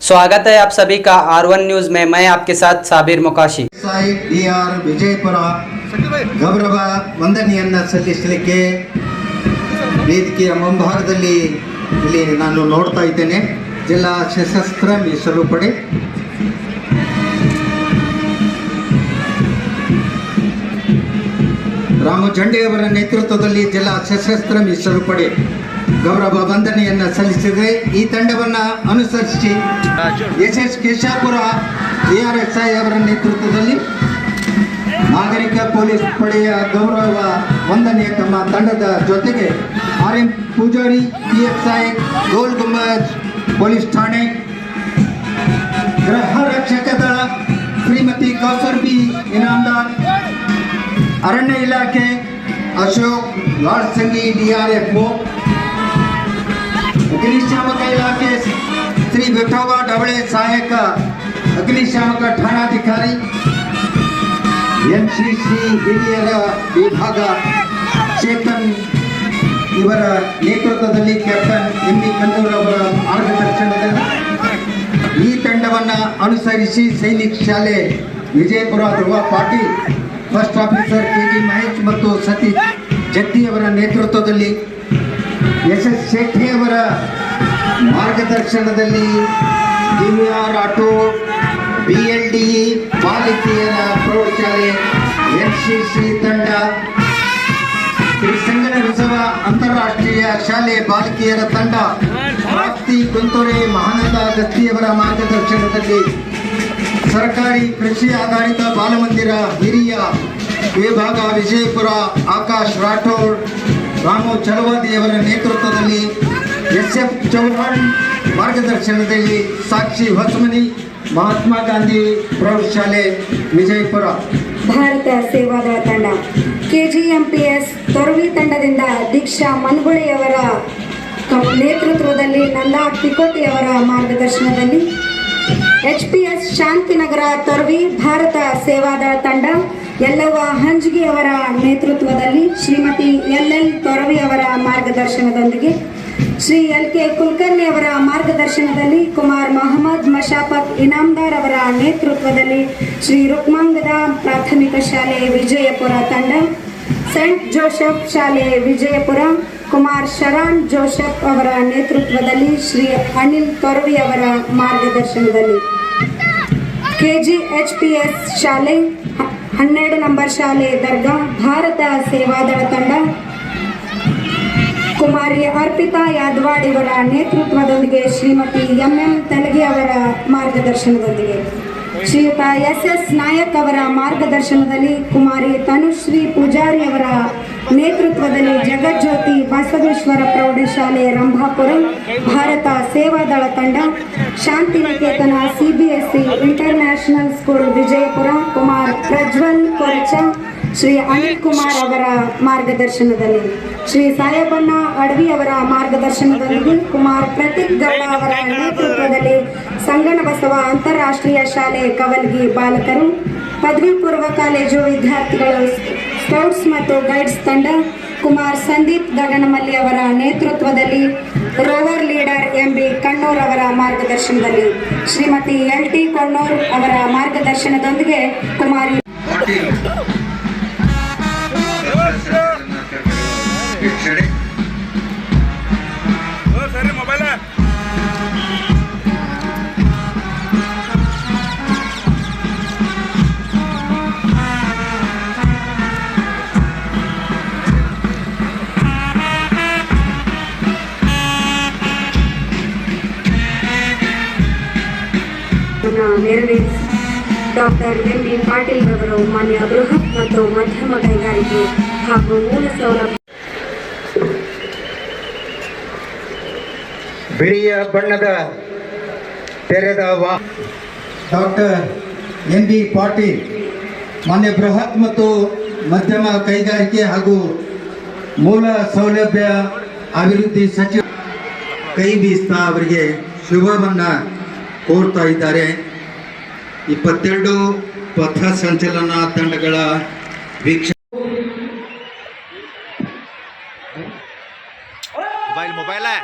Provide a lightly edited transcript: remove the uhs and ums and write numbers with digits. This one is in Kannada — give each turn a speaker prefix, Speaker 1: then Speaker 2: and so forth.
Speaker 1: स्वागत है आप सभी का R1 न्यूज में। मैं आपके साथ साबिर मुकाशी।
Speaker 2: DR ವಿಜಯಪುರ ಗೌರವ ವಂದನೆಯನ್ನು ಸಲ್ಲಿಸಲಿಕ್ಕೆ ವೇದಿಕೆಯ ಮುಂಭಾಗದಲ್ಲಿ ಇಲ್ಲಿ ನಾನು ನೋಡ್ತಾ ಇದ್ದೇನೆ. ಜಿಲ್ಲಾ ಸಶಸ್ತ್ರ ಮೀಸಲು ಪಡೆ ರಾಮು ಜಂಡೆಯವರ ನೇತೃತ್ವದಲ್ಲಿ ಜಿಲ್ಲಾ ಸಶಸ್ತ್ರ ಮೀಸಲು ಪಡೆ ಗೌರವ ವಂದನೆಯನ್ನು ಸಲ್ಲಿಸಿದೆ. ಈ ತಂಡವನ್ನು ಅನುಸರಿಸಿ SS ಕೇಶಾಪುರ ARSI ಅವರ ನೇತೃತ್ವದಲ್ಲಿ ನಾಗರಿಕ ಪೊಲೀಸ್ ಪಡೆಯ ಗೌರವ ವಂದನೆ ತಮ್ಮ ತಂಡದ ಜೊತೆಗೆ RM Poojary PSI Gol Gumbaz police ಠಾಣೆ, ಗೃಹ ರಕ್ಷಕ ದಳ ಶ್ರೀಮತಿ ಕೌಸರ್ ಬಿ ಇನಾಮದಾರ್, ಅರಣ್ಯ ಇಲಾಖೆ ಅಶೋಕ್ ಲಾಡ್ಸಂಗಿ DRFO, ಅಗ್ನಿಶಾಮಕ ಇಲಾಖೆ ಶ್ರೀ ವಿಠೋಬಾ ಡವಳೆ ಸಹಾಯಕ ಅಗ್ನಿಶಾಮಕ ಠಾಣಾಧಿಕಾರಿ, MCC ಹಿರಿಯರ ವಿಭಾಗ ಚೇತನ್ ಇವರ ನೇತೃತ್ವದಲ್ಲಿ ಕ್ಯಾಪ್ಟನ್ MB ಕನ್ನೂರ್ ಅವರ ಮಾರ್ಗದರ್ಶನದಲ್ಲಿ ಈ ತಂಡವನ್ನು ಅನುಸರಿಸಿ ಸೈನಿಕ ಶಾಲೆ Vijayapura Dhruva Patil, first officer KG Mahesh ಮತ್ತು ಸತೀಶ್ ಜಗ್ತಿಯವರ ನೇತೃತ್ವದಲ್ಲಿ SS ಶೆಟ್ಟಿ ಅವರ ಮಾರ್ಗದರ್ಶನದಲ್ಲಿ DVR ಆಟೋ, BLDE ಬಾಲಿಕೆಯರ ಪ್ರೌಢಶಾಲೆ, MCC ತಂಡ, ಶ್ರೀ ಸಂಗನ ರಿಸವ ಅಂತಾರಾಷ್ಟ್ರೀಯ ಶಾಲೆ ಬಾಲಿಕೆಯರ ತಂಡ, ಪ್ರಾಪ್ತಿ ಗುಂತೂರೆ ಮಹಾನಂದ ಗಸ್ತಿಯವರ ಮಾರ್ಗದರ್ಶನದಲ್ಲಿ ಸರ್ಕಾರಿ ಕೃಷಿ ಆಧಾರಿತ ಬಾಲಮಂದಿರ ಹಿರಿಯ ವಿಭಾಗ ವಿಜಯಪುರ ಆಕಾಶ್ ರಾಠೋಡ್, ರಾಮು ಚಲವಾದಿಯವರ ನೇತೃತ್ವದಲ್ಲಿ SF ಚೌಹಾಣ್ ಮಾರ್ಗದರ್ಶನದಲ್ಲಿ ಸಾಕ್ಷಿ ಹೊಸಮನಿ ಮಹಾತ್ಮ ಗಾಂಧಿ ಪ್ರೌಢಶಾಲೆ ವಿಜಯಪುರ.
Speaker 3: ಭಾರತ ಸೇವಾದಳ ತಂಡ KGMPS ತೊರವಿ ತಂಡದಿಂದ ದೀಕ್ಷಾ ಮನ್ಗುಳೆಯವರ ನೇತೃತ್ವದಲ್ಲಿ ನಂದಾ ತಿಕೋಟಿಯವರ ಮಾರ್ಗದರ್ಶನದಲ್ಲಿ HPS ಶಾಂತಿನಗರ ತೊರವಿ ಭಾರತ ಸೇವಾದಳ ತಂಡ ಯಲ್ಲವ್ವ ಹಂಜಗಿಯವರ ನೇತೃತ್ವದಲ್ಲಿ ಶ್ರೀಮತಿ LL ತೊರವಿ ಅವರ ಮಾರ್ಗದರ್ಶನದೊಂದಿಗೆ ಶ್ರೀ LK ಕುಲಕರ್ಣಿ ಅವರ ಮಾರ್ಗದರ್ಶನದಲ್ಲಿ ಕುಮಾರ್ ಮೊಹಮ್ಮದ್ ಮಶಾಫತ್ ಇನಾಮದಾರ್ ಅವರ ನೇತೃತ್ವದಲ್ಲಿ ಶ್ರೀ ರುಕ್ಮಾಂಗದ ಪ್ರಾಥಮಿಕ ಶಾಲೆ ವಿಜಯಪುರ ತಂಡ, ಸೆಂಟ್ ಜೋಸೆಫ್ ಶಾಲೆ ವಿಜಯಪುರ ಕುಮಾರ್ ಶರಾನ್ ಜೋಸೆಫ್ ಅವರ ನೇತೃತ್ವದಲ್ಲಿ ಶ್ರೀ ಅನಿಲ್ ತೊರವಿ ಅವರ ಮಾರ್ಗದರ್ಶನದಲ್ಲಿ KGHPS ಶಾಲೆ 12 ನಂಬರ್ ಶಾಲೆ ದರ್ಗಾ ಭಾರತ ಸೇವಾದಳ ತಂಡ ಕುಮಾರಿ ಅರ್ಪಿತಾ ಯಾದವಾಡ್ ಇವರ ನೇತೃತ್ವದೊಂದಿಗೆ ಶ್ರೀಮತಿ MM ತೆಲಗಿ ಅವರ ಮಾರ್ಗದರ್ಶನದೊಂದಿಗೆ ಶ್ರೀಯುತ SS ನಾಯಕ್ ಅವರ ಮಾರ್ಗದರ್ಶನದಲ್ಲಿ ಕುಮಾರಿ ತನುಶ್ರೀ ಪೂಜಾರಿ ಅವರ ನೇತೃತ್ವದಲ್ಲಿ ಜಗಜ್ಯೋತಿ ಬಸವೇಶ್ವರ ಪ್ರೌಢಶಾಲೆ ರಂಭಾಪುರ ಭಾರತ ಸೇವಾದಳ ತಂಡ, Shantiniketan CBSE international school Vijayapura Kumar Prajwal Koracha Shri Anil Kumar ಅವರ ಮಾರ್ಗದರ್ಶನದಲ್ಲಿ ಶ್ರೀ ಸಾಯಬಣ್ಣ ಅಡವಿ ಅವರ ಮಾರ್ಗದರ್ಶನದೊಂದಿಗೆ ಕುಮಾರ್ ಪ್ರತೀಕ್ ಗೌಡ ಅವರ ನೇತೃತ್ವದಲ್ಲಿ ಸಂಗಣ ಬಸವ ಅಂತಾರಾಷ್ಟ್ರೀಯ ಶಾಲೆ ಕವಲ್ಗಿ ಬಾಲಕರು, ಪದವಿ ಪೂರ್ವ ಕಾಲೇಜು ವಿದ್ಯಾರ್ಥಿಗಳು, ಸ್ಕೌಟ್ಸ್ ಮತ್ತು ಗೈಡ್ಸ್ ತಂಡ ಕುಮಾರ್ ಸಂದೀಪ್ ಗಗನಮಲ್ಲಿ ಅವರ ನೇತೃತ್ವದಲ್ಲಿ ರೋವರ್ ಲೀಡರ್ MB ಕಣ್ಣೂರ್ ಅವರ ಮಾರ್ಗದರ್ಶನದಲ್ಲಿ ಶ್ರೀಮತಿ LT ಕಣ್ಣೂರ್ ಅವರ ಮಾರ್ಗದರ್ಶನದೊಂದಿಗೆ ಕುಮಾರಿ ನೆರವೇರಿಸಿ ಡಾಕ್ಟರ್ MB ಪಾಟೀಲ್ ರವರು ಮಾನ್ಯ ಬೃಹತ್ ಮತ್ತು ಮಧ್ಯಮ ಕೈಗಾರಿಕೆ ಹಾಗೂ ಮೂಲ ಸೌಲಭ್ಯ
Speaker 2: ಬಿಳಿಯ ಬಣ್ಣದ ತೆರೆದ ಡಾಕ್ಟರ್ MB ಪಾಟೀಲ್ ಮಾನ್ಯ ಬೃಹತ್ ಮತ್ತು ಮಧ್ಯಮ ಕೈಗಾರಿಕೆ ಹಾಗೂ ಮೂಲ ಸೌಲಭ್ಯ ಅಭಿವೃದ್ಧಿ ಸಚಿವ ಕೈ ಬೀಸ್ತಾ ಅವರಿಗೆ ಶುಭವನ್ನು ಕೋರ್ತಾ ಇದ್ದಾರೆ. 22 ಪಥ ಸಂಚಲನ ತಂಡಗಳ ವೀಕ್ಷಣೆ
Speaker 4: मोबाइल है